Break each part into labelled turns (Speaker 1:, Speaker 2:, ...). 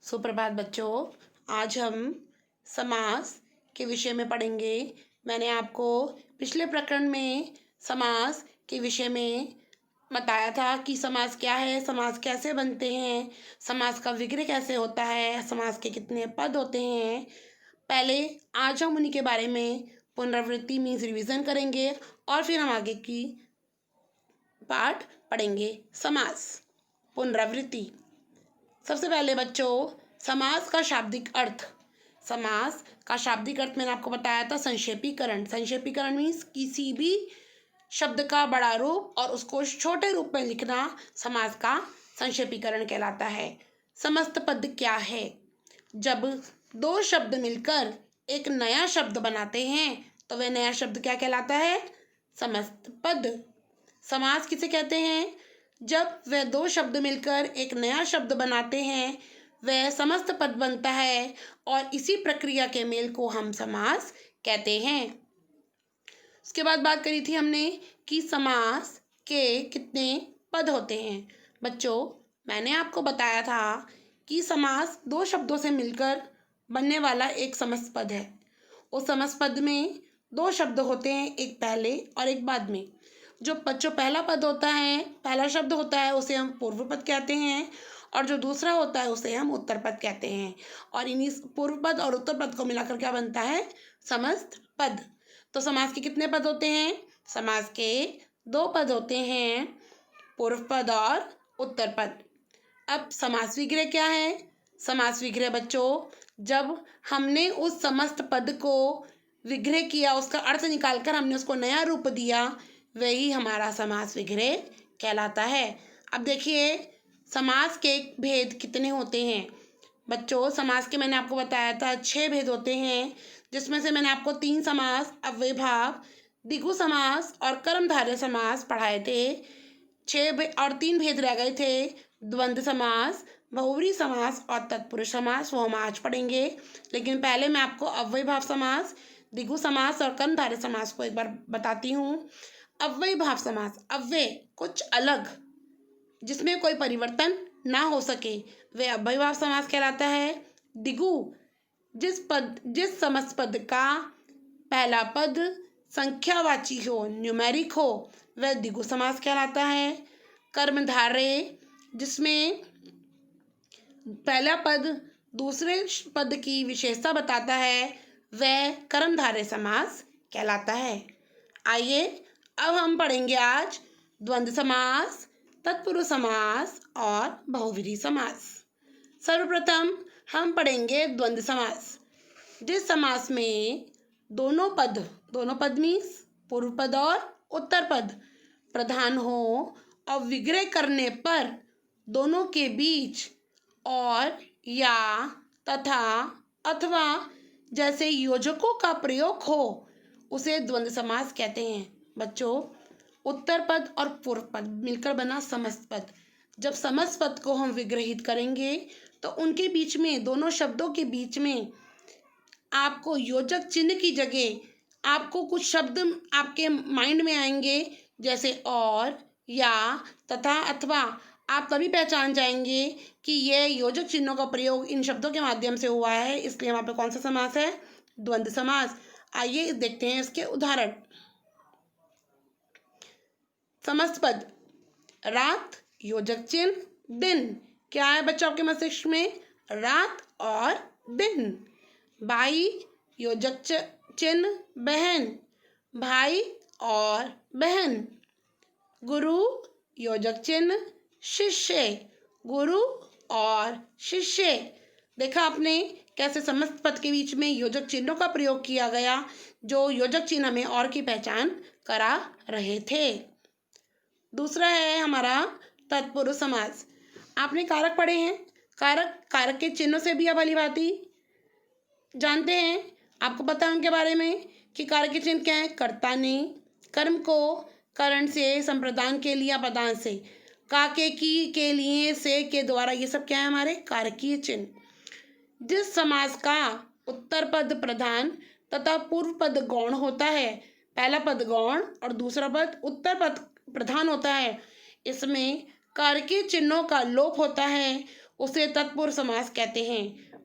Speaker 1: सुप्रभात बच्चों। आज हम समास के विषय में पढ़ेंगे। मैंने आपको पिछले प्रकरण में समास के विषय में बताया था कि समास क्या है, समास कैसे बनते हैं, समास का विग्रह कैसे होता है, समास के कितने पद होते हैं। पहले आज हम उन्हीं के बारे में पुनरावृत्ति मीन्स रिवीजन करेंगे और फिर हम आगे की पाठ पढ़ेंगे। समास पुनरावृत्ति। सबसे पहले बच्चों, समास का शाब्दिक अर्थ। समास का शाब्दिक अर्थ मैंने आपको बताया था संक्षेपीकरण। संक्षेपीकरण मीन्स किसी भी शब्द का बड़ा रूप और उसको छोटे रूप में लिखना समास का संक्षेपीकरण कहलाता है। समस्त पद क्या है? जब दो शब्द मिलकर एक नया शब्द बनाते हैं तो वह नया शब्द क्या कहलाता है? समस्त पद। समास किसे कहते हैं? जब वह दो शब्द मिलकर एक नया शब्द बनाते हैं वह समस्त पद बनता है और इसी प्रक्रिया के मेल को हम समास कहते हैं। उसके बाद बात करी थी हमने कि समास के कितने पद होते हैं। बच्चों, मैंने आपको बताया था कि समास दो शब्दों से मिलकर बनने वाला एक समस्त पद है। उस समस्त पद में दो शब्द होते हैं, एक पहले और एक बाद में। जो पहला पद होता है, पहला शब्द होता है, उसे हम पूर्व पद कहते हैं और जो दूसरा होता है उसे हम उत्तर पद कहते हैं। और इन्हीं पूर्व पद और उत्तर पद को मिलाकर क्या बनता है? समस्त पद। तो समास के कितने पद होते हैं? समास के दो पद होते हैं, पूर्व पद और उत्तर पद। अब समास विग्रह क्या है? समास विग्रह बच्चों, जब हमने उस समस्त पद को विग्रह किया, उसका अर्थ निकालकर हमने उसको नया रूप दिया, वही हमारा समास विग्रह कहलाता है। अब देखिए समास के भेद कितने होते हैं। बच्चों, समास के मैंने आपको बताया था 6 भेद होते हैं, जिसमें से मैंने आपको 3 समास, अव्ययभाव, द्विगु समास और कर्मधारय समास पढ़ाए थे। 6 और 3 भेद रह गए थे, द्वंद्व समास, बहुव्रीहि समास और तत्पुरुष समास। वो हम आज पढ़ेंगे। लेकिन पहले मैं आपको अव्ययभाव समास, द्विगु समास और कर्मधारय समास को एक बार बताती हूँ। अव्ययभाव समास, अव्यय कुछ अलग जिसमें कोई परिवर्तन ना हो सके, वह अव्ययभाव समास कहलाता है। द्विगु, जिस समस्त पद का पहला पद संख्यावाची हो, न्यूमेरिक हो, वह द्विगु समास कहलाता है। कर्मधारय, जिसमें पहला पद दूसरे पद की विशेषता बताता है, वह कर्मधारय समास कहलाता है। आइए अब हम पढ़ेंगे आज द्वंद्व समास, तत्पुरुष समास और बहुव्रीहि समास। सर्वप्रथम हम पढ़ेंगे द्वंद्व समास। जिस समास में दोनों पद मीन्स पूर्व पद और उत्तर पद प्रधान हो और विग्रह करने पर दोनों के बीच और, या, तथा, अथवा जैसे योजकों का प्रयोग हो उसे द्वंद्व समास कहते हैं। बच्चों, उत्तर पद और पूर्व पद मिलकर बना समस्त पद। जब समस्त पद को हम विग्रहित करेंगे तो उनके बीच में, दोनों शब्दों के बीच में आपको योजक चिन्ह की जगह आपको कुछ शब्द आपके माइंड में आएंगे, जैसे और, या, तथा, अथवा। आप तभी पहचान जाएंगे कि यह योजक चिन्हों का प्रयोग इन शब्दों के माध्यम से हुआ है, इसलिए वहाँ पे कौन सा समास है? द्वंद्व समास। आइए देखते हैं इसके उदाहरण। समस्त पद, रात, योजक चिन्ह, दिन। क्या है बच्चों आपके मस्तिष्क में? रात और दिन। भाई, योजक चिन्ह, बहन, भाई और बहन। गुरु, योजक चिन्ह, शिष्य, गुरु और शिष्य। देखा आपने कैसे समस्त पद के बीच में योजक चिन्हों का प्रयोग किया गया, जो योजक चिन्ह हमें और की पहचान करा रहे थे। दूसरा है हमारा तत्पुरुष समास। आपने कारक पढ़े हैं, कारक के चिन्हों से भी आप भली भांति जानते हैं। आपको पता है उनके बारे में कि कारक के चिन्ह क्या है? कर्ता ने कर्म को करण से, संप्रदान के लिए, पदान से, काके की, के लिए, से, के द्वारा, ये सब क्या है? हमारे कारकीय चिन्ह। जिस समास का उत्तर पद प्रधान तथा पूर्व पद गौण होता है, पहला पद गौण और दूसरा पद उत्तर पद प्रधान होता है, इसमें कारकीय चिन्हों का लोप होता है। उसे तत्पुरुष समास कहते हैं।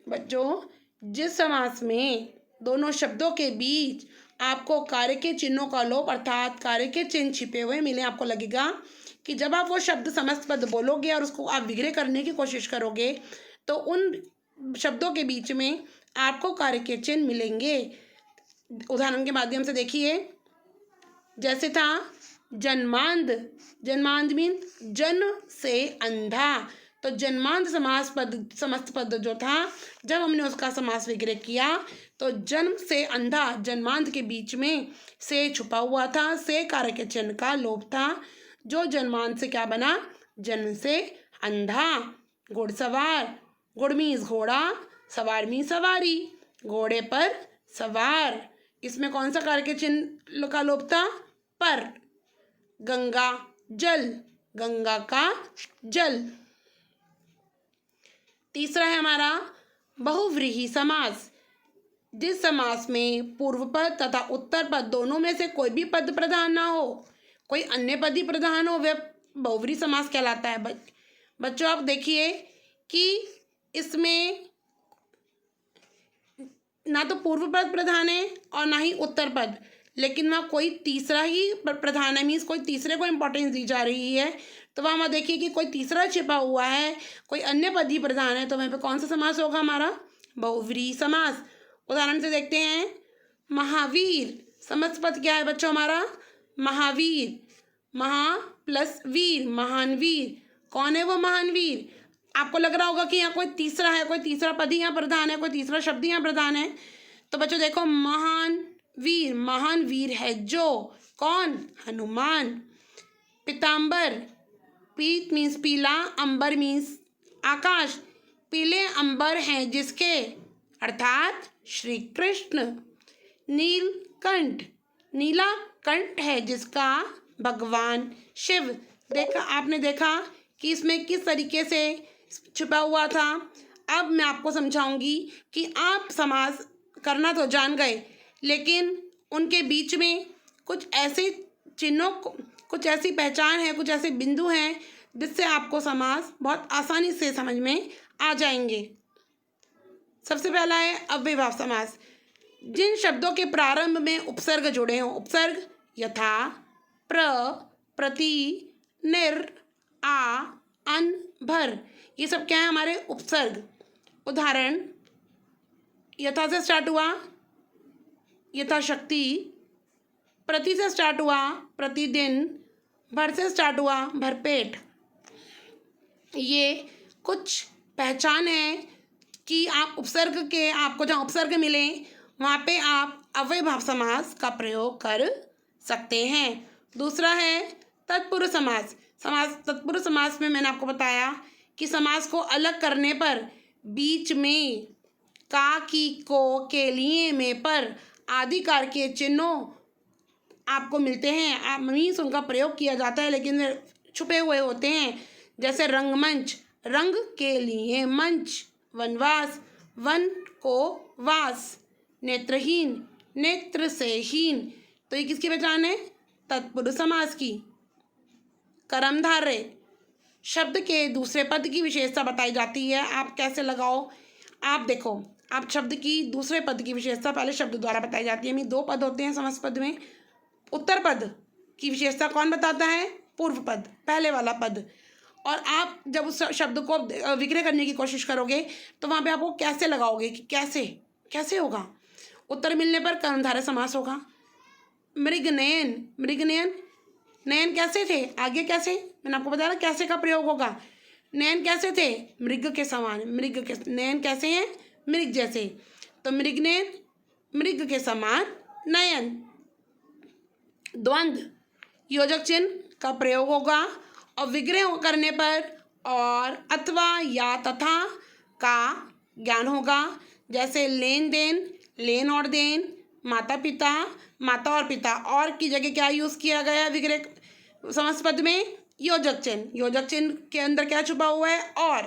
Speaker 1: बच्चों, जिस समास में दोनों शब्दों के बीच आपको कार्य के चिन्हों का लोप अर्थात कार्य के चिन्ह छिपे हुए मिले, आपको लगेगा कि जब आप वो शब्द समस्त पद बोलोगे और उसको आप विग्रह करने की कोशिश करोगे तो उन शब्दों के बीच में आपको कार्य के चिन्ह मिलेंगे। उदाहरण के माध्यम से देखिए, जैसे था जन्मांध। जन्मांध मीन जन्म से अंधा। तो जन्मांध समास पद समस्त पद जो था, जब हमने उसका समास विग्रह किया तो जन्म से अंधा, जन्मांध के बीच में से छुपा हुआ था, से कार्य के चिन्ह का लोप था, जो जन्मांध से क्या बना, जन्म से अंधा। घुड़सवार, गुड़ मीन्स घोड़ा, सवार मीन्स सवारी, घोड़े पर सवार। इसमें कौन सा कार्य के चिन्ह का लोप था, पर। गंगा जल, गंगा का जल। तीसरा है हमारा बहुव्रीहि समास। जिस समास में पूर्व पद तथा उत्तर पद दोनों में से कोई भी पद प्रधान ना हो, कोई अन्य पद ही प्रधान हो, वह बहुव्रीहि समास कहलाता है। बच्चों आप देखिए कि इसमें ना तो पूर्व पद प्रधान है और ना ही उत्तर पद, लेकिन वहाँ कोई तीसरा ही प्रधान है, मीन्स कोई तीसरे को इम्पोर्टेंस दी जा रही है। तो वहाँ देखिए कि कोई तीसरा छिपा हुआ है, कोई अन्य पद ही प्रधान है, तो वहाँ पे कौन सा समास होगा हमारा, बहुव्रीहि समास। उदाहरण से देखते हैं, महावीर। समस्त पद क्या है बच्चों हमारा, महावीर। महा प्लस वीर, महान वीर। कौन है वो महान वीर? आपको लग रहा होगा कि यहाँ कोई तीसरा है, कोई तीसरा पद ही यहाँ प्रधान है, कोई तीसरा शब्द ही यहाँ प्रधान है। तो बच्चों देखो, महान वीर, महान वीर है जो, कौन, हनुमान। पीताम्बर, पीत मीन्स पीला, अंबर मीन्स आकाश। पीले अंबर हैं जिसके, अर्थात श्री कृष्ण। नीलकंठ, नीला कंठ है जिसका, भगवान शिव। देखा आपने, देखा कि इसमें किस तरीके से छुपा हुआ था। अब मैं आपको समझाऊंगी कि आप समास करना तो जान गए, लेकिन उनके बीच में कुछ ऐसे चिन्हों, कुछ ऐसी पहचान है, कुछ ऐसे बिंदु हैं जिससे आपको समास बहुत आसानी से समझ में आ जाएंगे। सबसे पहला है अव्ययभाव समास। जिन शब्दों के प्रारंभ में उपसर्ग जुड़े हों, उपसर्ग यथा, प्र, प्रति, निर, आ, अन, भर, ये सब क्या है हमारे उपसर्ग। उदाहरण, यथा से स्टार्ट हुआ यथाशक्ति, प्रति से स्टार्ट हुआ प्रतिदिन, भर से स्टार्ट हुआ भरपेट। ये कुछ पहचान है कि आप उपसर्ग के, आपको जहाँ उपसर्ग मिले वहाँ पे आप अव्ययभाव समास का प्रयोग कर सकते हैं। दूसरा है तत्पुरुष समास। तत्पुरुष समास में मैंने आपको बताया कि समास को अलग करने पर बीच में का, की, को, के, लिए, में, पर आदि कार्य के चिन्हों आपको मिलते हैं। मीन्स उनका प्रयोग किया जाता है लेकिन वे छुपे हुए होते हैं। जैसे रंगमंच, रंग के लिए मंच। वनवास, वन को वास। नेत्रहीन, नेत्र से हीन। तो ये किसकी पहचान है, तत्पुरुष समास की। कर्मधारय, शब्द के दूसरे पद की विशेषता बताई जाती है। आप कैसे लगाओ, आप देखो, आप शब्द की दूसरे पद की विशेषता पहले शब्द द्वारा बताई जाती है। दो पद होते हैं समस्त पद में। उत्तर पद की विशेषता कौन बताता है, पूर्व पद, पहले वाला पद। और आप जब उस शब्द को विग्रह करने की कोशिश करोगे तो वहाँ पे आपको कैसे लगाओगे, कि कैसे होगा। उत्तर मिलने पर कर्मधारय समास होगा। मृगनयन, मृगनयन, नयन कैसे थे, आगे कैसे, मैंने आपको बताया ना कैसे का प्रयोग होगा। नयन कैसे थे, मृग के समान। मृग के नयन कैसे हैं, मृग जैसे। तो मृगनयन, मृग के समान नयन। द्वंद्व, योजक चिन्ह का प्रयोग होगा और विग्रह करने पर और अथवा या तथा का ज्ञान होगा। जैसे लेन देन, लेन और देन। माता पिता, माता और पिता, और की जगह क्या यूज़ किया गया विग्रह समस्त पद में, योजक चिन्ह। योजक चिन्ह के अंदर क्या छुपा हुआ है, और।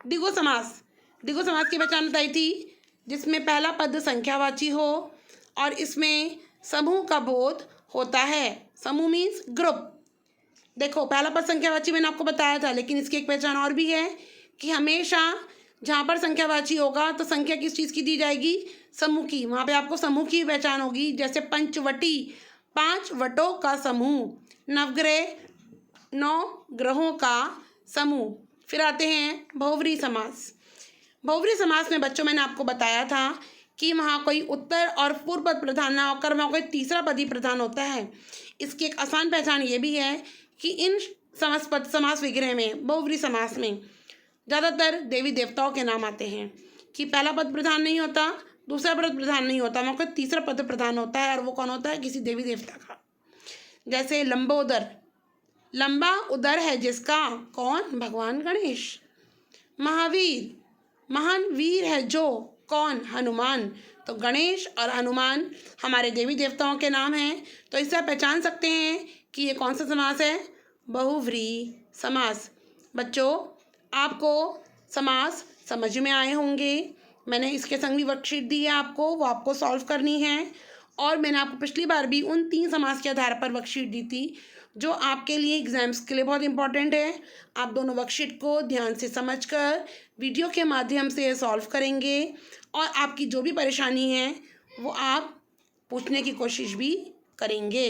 Speaker 1: द्विगु समास, द्विगु समास की पहचान बताई थी जिसमें पहला पद संख्यावाची हो और इसमें समूह का बोध होता है। समूह मीन्स ग्रुप। देखो पहला पद संख्यावाची मैंने आपको बताया था, लेकिन इसकी एक पहचान और भी है कि हमेशा जहाँ पर संख्यावाची होगा तो संख्या किस चीज़ की दी जाएगी, समूह की। वहाँ पे आपको समूह की पहचान होगी, जैसे पंचवटी, 5 वटों का समूह, नवग्रह, 9 ग्रहों का समूह। फिर आते हैं बहुव्रीहि समास। बहुव्रीहि समास में बच्चों मैंने आपको बताया था कि वहाँ कोई उत्तर और पूर्व पद प्रधान ना होकर वहाँ कोई तीसरा पद ही प्रधान होता है। इसकी एक आसान पहचान ये भी है कि इन समास विग्रह में, बहुव्रीहि समास में ज़्यादातर देवी देवताओं के नाम आते हैं कि पहला पद प्रधान नहीं होता, दूसरा पद प्रधान नहीं होता, वहाँ कोई तीसरा पद प्रधान होता है, और वो कौन होता है, किसी देवी देवता का। जैसे लंबोदर, लंबा उदर है जिसका, कौन, भगवान गणेश। महावीर, महान वीर है जो, कौन, हनुमान। तो गणेश और हनुमान हमारे देवी देवताओं के नाम हैं। तो इससे आप पहचान सकते हैं कि ये कौन सा समास है, बहुव्रीहि समास। बच्चों आपको समास समझ में आए होंगे। मैंने इसके संग वर्कशीट दी है आपको, वो आपको सॉल्व करनी है। और मैंने आपको पिछली बार भी उन 3 समास के आधार पर वर्कशीट दी थी जो आपके लिए एग्जाम्स के लिए बहुत इंपॉर्टेंट है। आप दोनों वर्कशीट को ध्यान से समझकर वीडियो के माध्यम से सॉल्व करेंगे, और आपकी जो भी परेशानी है वो आप पूछने की कोशिश भी करेंगे।